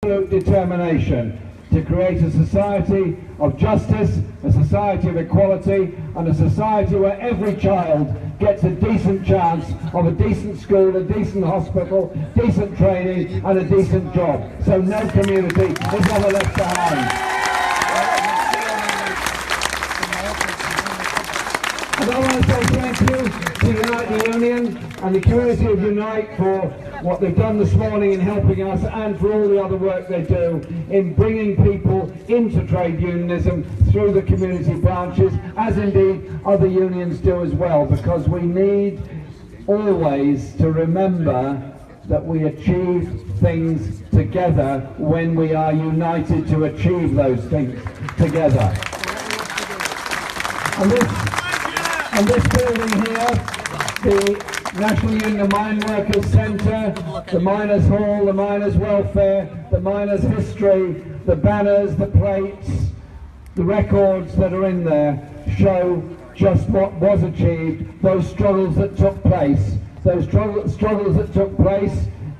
determination to create a society of justice, a society of equality, and a society where every child gets a decent chance of a decent school, a decent hospital, decent training, and a decent job. So no community is ever left behind. And I want to say thank you to Unite the Union and the community of Unite for what they've done this morning in helping us, and for all the other work they do in bringing people into trade unionism through the community branches, as indeed other unions do as well, because we need always to remember that we achieve things together when we are united to achieve those things together. And this building here, the National Union of Mine Workers Centre, the Miners' Hall, the Miners' Welfare, the Miners' History, the banners, the plates, the records that are in there show just what was achieved, those struggles that took place,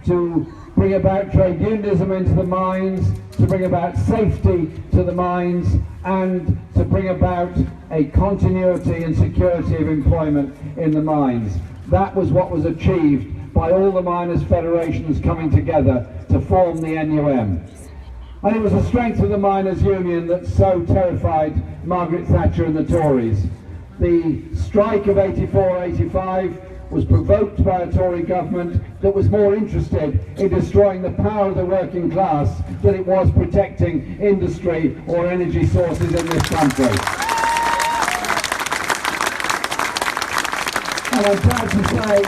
to bring about trade unionism into the mines, to bring about safety to the mines, and to bring about a continuity and security of employment in the mines. That was what was achieved by all the miners' federations coming together to form the NUM. And it was the strength of the miners' union that so terrified Margaret Thatcher and the Tories. The strike of 84-85 was provoked by a Tory government that was more interested in destroying the power of the working class than it was protecting industry or energy sources in this country. And I'm proud to say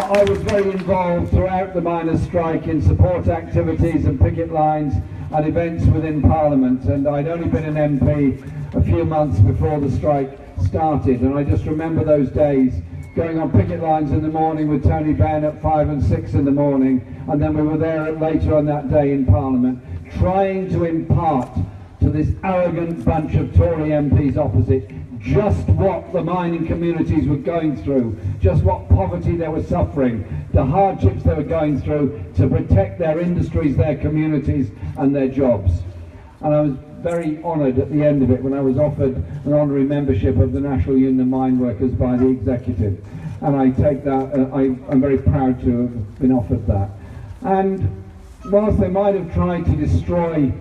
I was very involved throughout the miners' strike in support activities and picket lines and events within Parliament, and I'd only been an MP a few months before the strike started, and I just remember those days going on picket lines in the morning with Tony Benn at 5 and 6 in the morning, and then we were there later on that day in Parliament trying to impart to this arrogant bunch of Tory MPs opposite just what the mining communities were going through, just what poverty they were suffering, the hardships they were going through to protect their industries, their communities and their jobs. And I was very honoured at the end of it when I was offered an honorary membership of the National Union of Mine Workers by the executive. And I take that, I'm very proud to have been offered that. And whilst they might have tried to destroy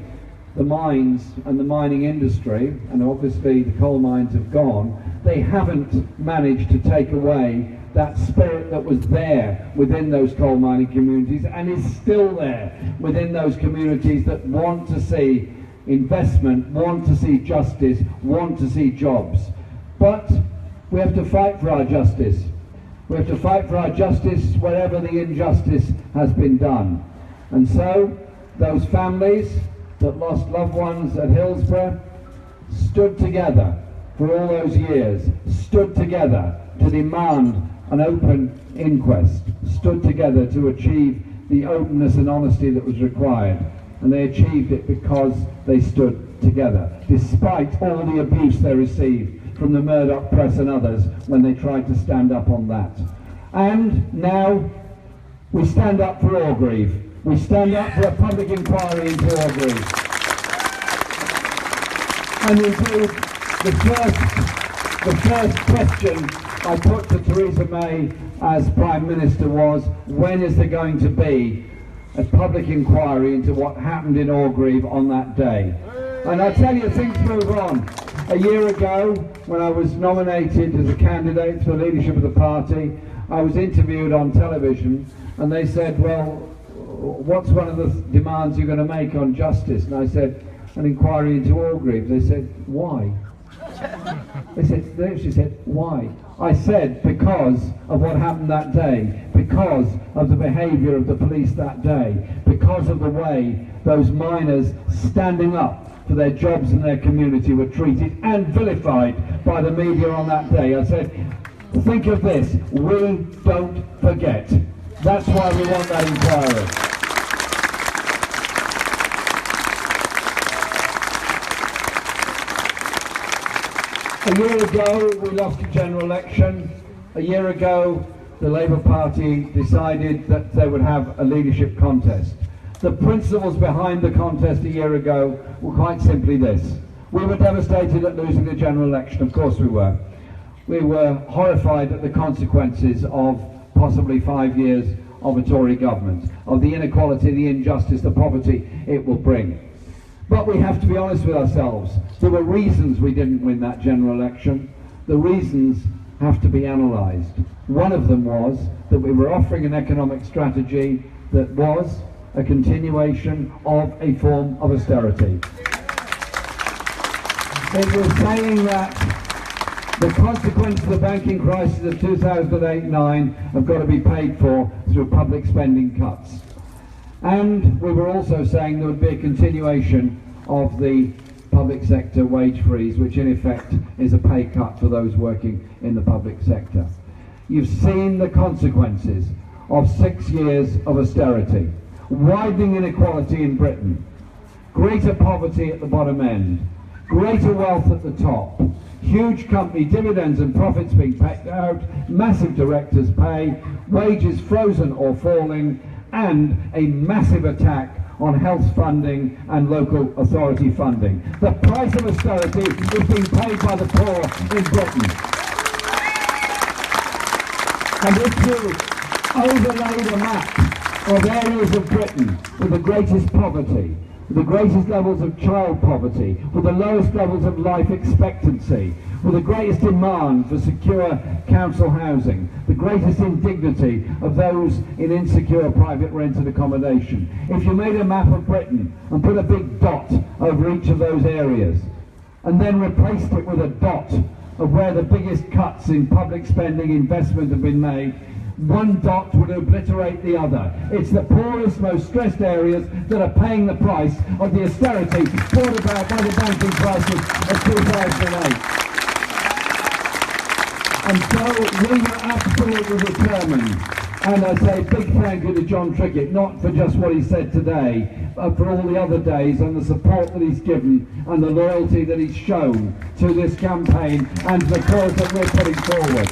the mines and the mining industry, and obviously the coal mines have gone, they haven't managed to take away that spirit that was there within those coal mining communities and is still there within those communities that want to see investment, want to see justice, want to see jobs. But we have to fight for our justice. We have to fight for our justice wherever the injustice has been done. And so those families that lost loved ones at Hillsborough stood together for all those years, stood together to demand an open inquest, stood together to achieve the openness and honesty that was required. And they achieved it because they stood together, despite all the abuse they received from the Murdoch press and others when they tried to stand up on that. And now we stand up for Orgreave. We stand up for a public inquiry into Orgreave. And indeed, the first question I put to Theresa May as Prime Minister was, when is there going to be a public inquiry into what happened in Orgreave on that day? And I tell you, things move on. A year ago, when I was nominated as a candidate for the leadership of the party, I was interviewed on television, and they said, well, what's one of the demands you're going to make on justice? And I said, an inquiry into Orgreave. They said, why? They actually said, why? I said, because of what happened that day, because of the behaviour of the police that day, because of the way those miners standing up for their jobs and their community were treated and vilified by the media on that day. I said, think of this, we don't forget. That's why we want that inquiry. A year ago, we lost a general election. A year ago, the Labour Party decided that they would have a leadership contest. The principles behind the contest a year ago were quite simply this. We were devastated at losing the general election, of course we were. We were horrified at the consequences of possibly 5 years of a Tory government, of the inequality, the injustice, the poverty it will bring. But we have to be honest with ourselves. There were reasons we didn't win that general election. The reasons have to be analysed. One of them was that we were offering an economic strategy that was a continuation of a form of austerity. It was saying that the consequences of the banking crisis of 2008-9 have got to be paid for through public spending cuts. And we were also saying there would be a continuation of the public sector wage freeze, which in effect is a pay cut for those working in the public sector. You've seen the consequences of 6 years of austerity, widening inequality in Britain, greater poverty at the bottom end, greater wealth at the top, huge company dividends and profits being paid out, massive directors' pay, wages frozen or falling, and a massive attack on health funding and local authority funding. The price of austerity is being paid by the poor in Britain. And if you overlay the map of areas of Britain with the greatest poverty, with the greatest levels of child poverty, with the lowest levels of life expectancy, with the greatest demand for secure council housing, the greatest indignity of those in insecure private rented accommodation. If you made a map of Britain and put a big dot over each of those areas, and then replaced it with a dot of where the biggest cuts in public spending investment have been made, one dot would obliterate the other. It's the poorest, most stressed areas that are paying the price of the austerity brought about by the banking crisis of 2008. And so we were absolutely determined, and I say big thank you to John Trickett, not for just what he said today, but for all the other days and the support that he's given and the loyalty that he's shown to this campaign and the cause that we're putting forward.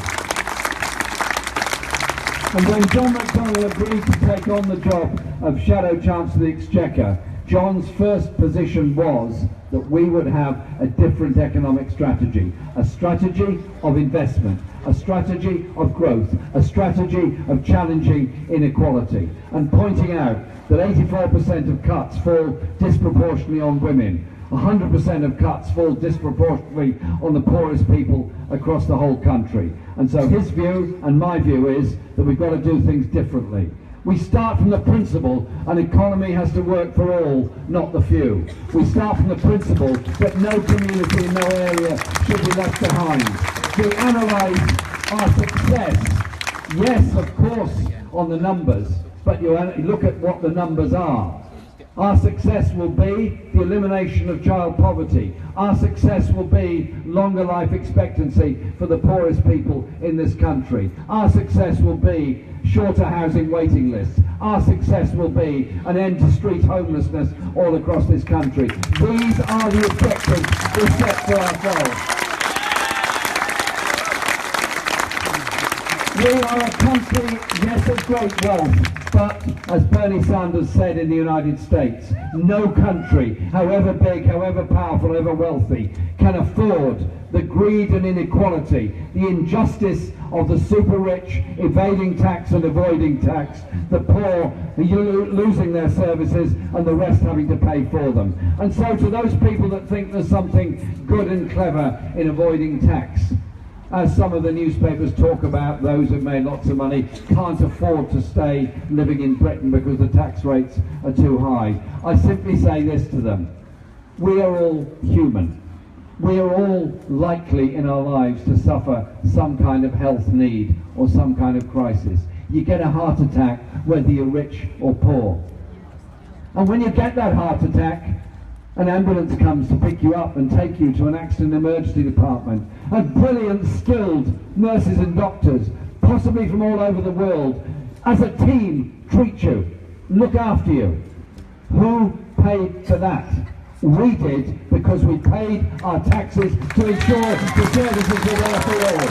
And when John McDonnell agreed to take on the job of Shadow Chancellor of the Exchequer, John's first position was that we would have a different economic strategy, a strategy of investment, a strategy of growth, a strategy of challenging inequality, and pointing out that 84% of cuts fall disproportionately on women, 100% of cuts fall disproportionately on the poorest people across the whole country. And so his view and my view is that we've got to do things differently. We start from the principle an economy has to work for all, not the few. We start from the principle that no community in no area should be left behind. We analyse our success, yes, of course, on the numbers, but you look at what the numbers are. Our success will be the elimination of child poverty. Our success will be longer life expectancy for the poorest people in this country. Our success will be shorter housing waiting lists. Our success will be an end to street homelessness all across this country. These are the objectives we set for ourselves. We are a country, yes, of great wealth, but as Bernie Sanders said in the United States, no country, however big, however powerful, however wealthy, can afford the greed and inequality, the injustice of the super rich evading tax and avoiding tax, the poor losing their services and the rest having to pay for them. And so to those people that think there's something good and clever in avoiding tax, as some of the newspapers talk about, those who've made lots of money can't afford to stay living in Britain because the tax rates are too high. I simply say this to them: we are all human. We are all likely in our lives to suffer some kind of health need or some kind of crisis. You get a heart attack whether you're rich or poor. And when you get that heart attack, an ambulance comes to pick you up and take you to an accident emergency department. And brilliant, skilled nurses and doctors, possibly from all over the world, as a team, treat you, look after you. Who paid for that? We did, because we paid our taxes to ensure the services were there for all.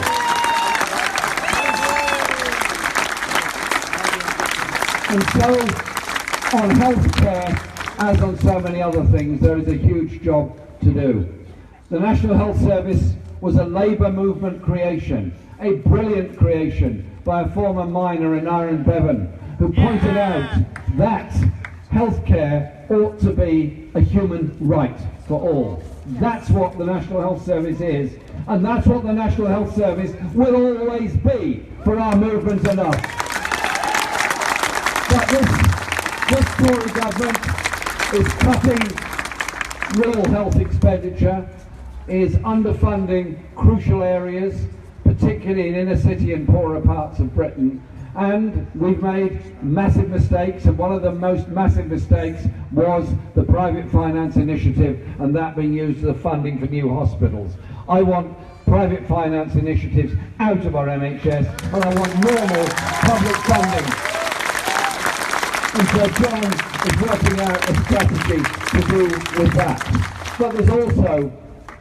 And so On healthcare, as on so many other things, there is a huge job to do. The National Health Service was a Labour movement creation, a brilliant creation by a former miner in Iron Bevan, who pointed out that healthcare ought to be a human right for all. That's what the National Health Service is, and that's what the National Health Service will always be for our movement and us. But this Tory government is cutting real health expenditure, is underfunding crucial areas, particularly in inner city and poorer parts of Britain, and we've made massive mistakes, and one of the most massive mistakes was the private finance initiative, and that being used as the funding for new hospitals. I want private finance initiatives out of our NHS, and I want normal public funding. And so John is working out a strategy to do with that. But there's also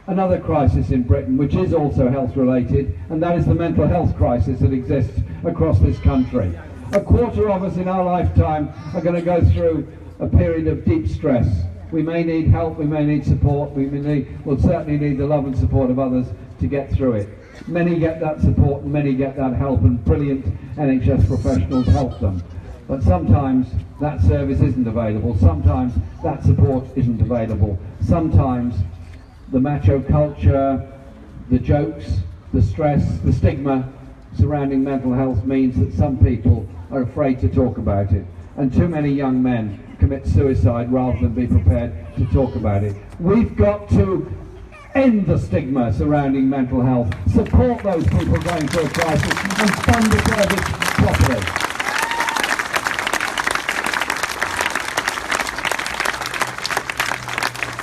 another crisis in Britain, which is also health related, and that is the mental health crisis that exists across this country. A quarter of us in our lifetime are going to go through a period of deep stress. We may need help, we may need support, we'll certainly need the love and support of others to get through it. Many get that support and many get that help, and brilliant NHS professionals help them. But sometimes that service isn't available, sometimes that support isn't available, sometimes the macho culture, the jokes, the stress, the stigma surrounding mental health means that some people are afraid to talk about it. And too many young men commit suicide rather than be prepared to talk about it. We've got to end the stigma surrounding mental health, support those people going through a crisis, and fund the service properly.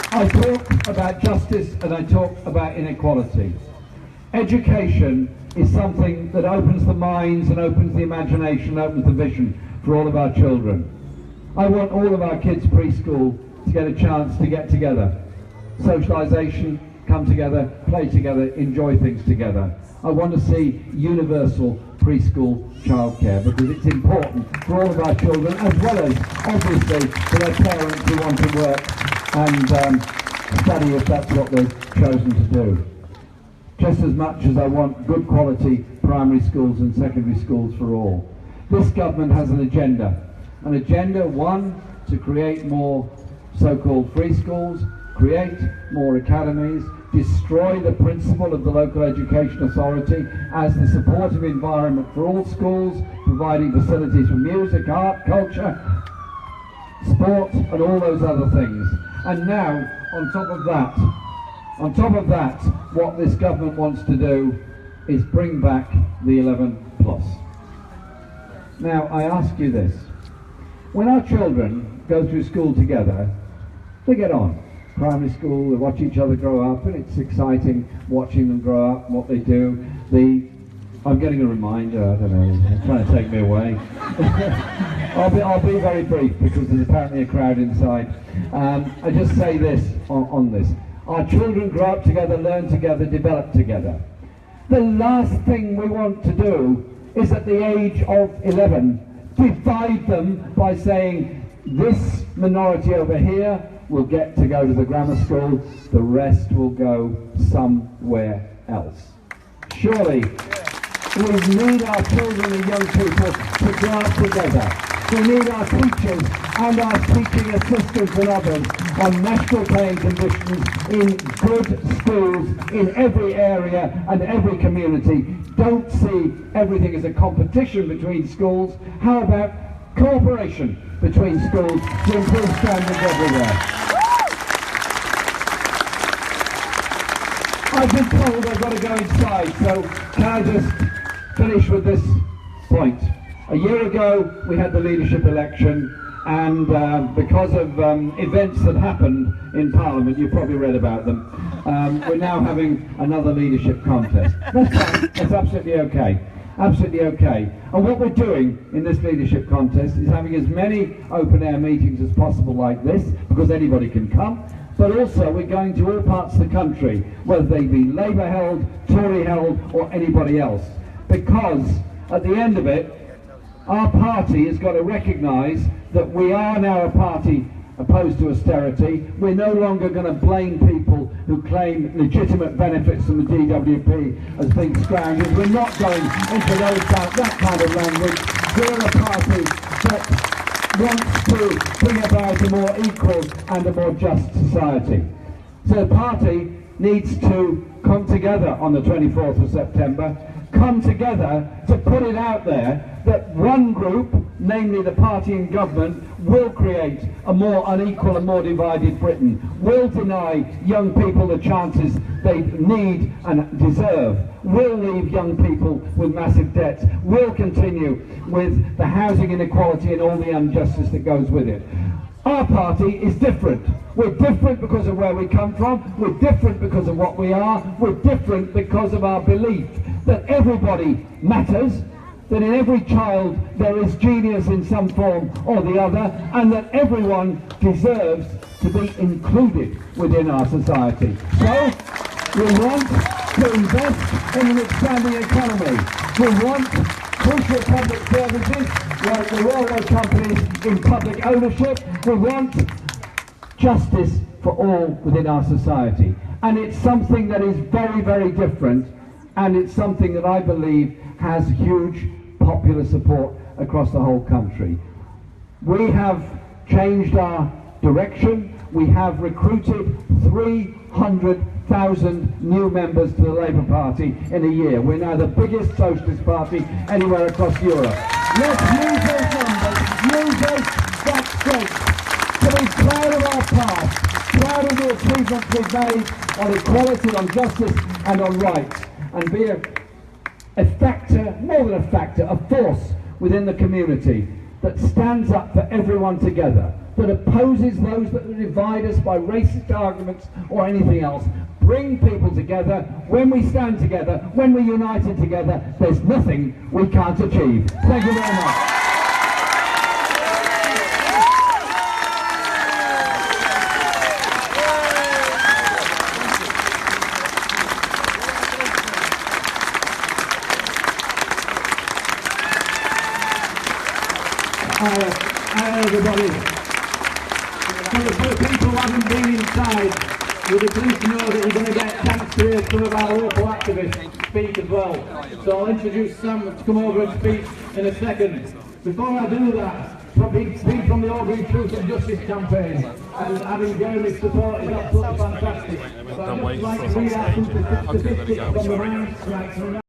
I talk about justice and I talk about inequality. Education is something that opens the minds and opens the imagination, opens the vision for all of our children. I want all of our kids preschool to get a chance to get together. Socialisation, come together, play together, enjoy things together. I want to see universal preschool childcare because it's important for all of our children, as well as obviously for their parents who want to work and study if that's what they've chosen to do. Just as much as I want good quality primary schools and secondary schools for all. This government has an agenda. An agenda, one, to create more so-called free schools, create more academies, destroy the principle of the local education authority as the supportive environment for all schools, providing facilities for music, art, culture, sport, and all those other things. And now, on top of that, what this government wants to do is bring back the 11+. Now, I ask you this. When our children go through school together, they get on. Primary school, they watch each other grow up, and it's exciting watching them grow up, what they do. I'm getting a reminder, I don't know, it's trying to take me away. I'll be very brief because there's apparently a crowd inside. I just say this on this. Our children grow up together, learn together, develop together. The last thing we want to do is at the age of 11 divide them by saying this minority over here will get to go to the grammar school, the rest will go somewhere else. Surely we need our children and young people to grow up together. We need our teachers and our teaching assistants and others on national paying conditions in good schools in every area and every community. Don't see everything as a competition between schools. How about cooperation between schools to improve standards everywhere? I've been told I've got to go inside, so can I just finish with this point? A year ago we had the leadership election, and because of events that happened in Parliament, you probably read about them, we're now having another leadership contest. That's fine, that's absolutely okay. Absolutely okay. And what we're doing in this leadership contest is having as many open air meetings as possible like this, because anybody can come, but also we're going to all parts of the country, whether they be Labour held, Tory held, or anybody else. Because at the end of it, Our party has got to recognise that we are now a party opposed to austerity. We're no longer going to blame people who claim legitimate benefits from the DWP as being scoundrels. We're not going into that kind of language. We're a party that wants to bring about a more equal and a more just society. So the party needs to come together on the 24th of September, come together to put it out there that one group, namely the party in government, will create a more unequal and more divided Britain, will deny young people the chances they need and deserve, will leave young people with massive debts, will continue with the housing inequality and all the injustice that goes with it. Our party is different. We're different because of where we come from, we're different because of what we are, we're different because of our belief that everybody matters, that in every child there is genius in some form or the other, and that everyone deserves to be included within our society. So, we want to invest in an expanding economy. We want crucial public services like the railway companies in public ownership. We want justice for all within our society. And it's something that is very, very different, and it's something that I believe has huge popular support across the whole country. We have changed our direction. We have recruited 300,000 new members to the Labour Party in a year. We're now the biggest socialist party anywhere across Europe. Let's use those numbers, use that strength to be proud of our past, proud of the achievements we've made on equality, on justice and on rights, and be a factor, more than a factor, a force within the community that stands up for everyone together, that opposes those that divide us by racist arguments or anything else. Bring people together. When we stand together, when we're united together, there's nothing we can't achieve. Thank you very much. Hi everybody. For the people who haven't been inside, we'd be pleased to know that you're going to get a chance to hear some of our local activists speak as well. So I'll introduce Sam to come over and speak in a second. Before I do that, speak from the Aubrey Truth and Justice campaign, and having Jeremy's support is absolutely fantastic. So I'd just like to read out some statistics from the ranks right